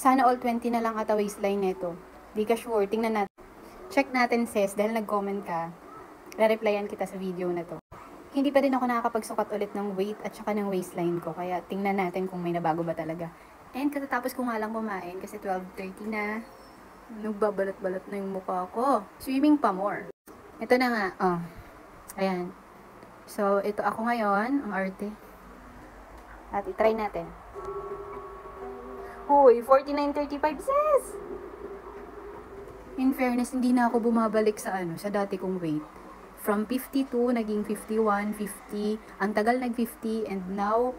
Sana all 20 na lang ata waistline nito. Di ka sure. Tingnan natin. Check natin sis, dahil nag-comment ka. Re-replyan kita sa video na to. Hindi pa din ako nakakapagsukat ulit ng weight at saka ng waistline ko. Kaya tingnan natin kung may nabago ba talaga. And katatapos ko nga lang kumain kasi 12:30 na. Nagbabalot-balot na yung mukha ko. Swimming pa more. Ito na nga. Oh. Ayan. So, ito ako ngayon. Ang arte. At itry natin. Hoy, 49.35 sis! In fairness, hindi na ako bumabalik sa sa dati kong weight. From 52, naging 51, 50. Ang tagal nag-50 and now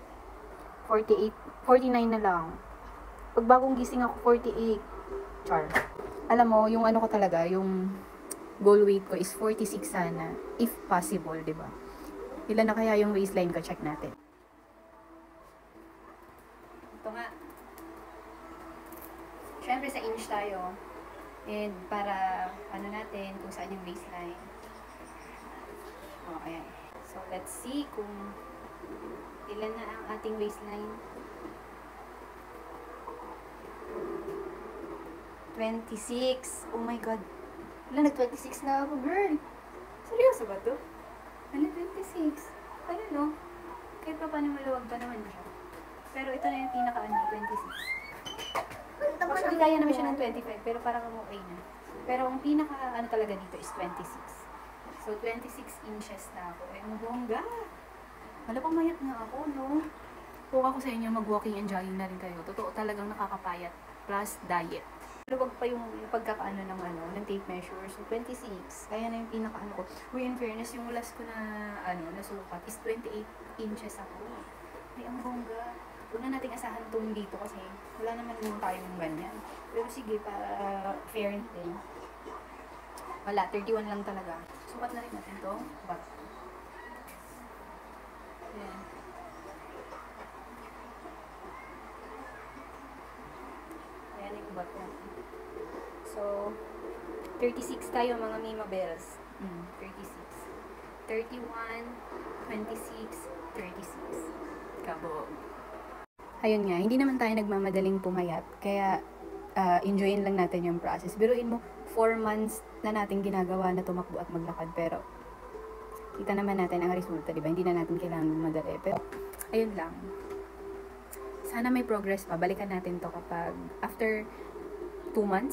48, 49 na lang. Pag bagong gising ako, 48. Char. Alam mo, yung ko talaga, yung goal weight ko is 46 sana. If possible, di ba? Ilan na kaya yung waistline ko? Check natin. Ito nga. Siyempre sa inch tayo. And para, natin, kung saan yung waistline. Oh, ayan. So, let's see kung ilan na ang ating waistline. 26. Oh my God. Wala, nag-26 na ako, girl. Seryoso ba to? Ano, 26? Ano, no? Kahit pa paano maluwag pa naman siya. Pero ito na yung pinaka-ano, 26. Actually, kaya naman siya ng 25, pero parang okay na. Pero ang pinaka-ano talaga dito is 26. So, 26 inches na ako. Ay, ang bongga. Wala pang mayat na ako, no? Kung ako sa inyo, mag-walking and jogging na rin kayo. Totoo talagang nakakapayat. Plus, diet. Luwag pa yung pagkakaano ng tape measure. So, 26. Kaya na yung pinaka-ano ko. Uy, in fairness, yung last ko na, nasukat is 28 inches ako. Ay, ang bongga. Huwag na nating asahan itong dito kasi wala naman yung tayong ganyan. Pero sige, para fair din. Wala, 31 lang talaga. Sukat na rin natin ito. Back. Ayan. Ayan yung back natin. So, 36 tayo mga Mima Bells. 36. 31, 26, 36. Kabog. Ayun nga, hindi naman tayo nagmamadaling pumayat. Kaya, enjoyin lang natin yung process. Biruin mo, 4 months na natin ginagawa na tumakbo at maglakad. Pero, kita naman natin ang resulta, diba? Hindi na natin kailangan madali. Pero, ayun lang. Sana may progress pa. Balikan natin to kapag after 2 months.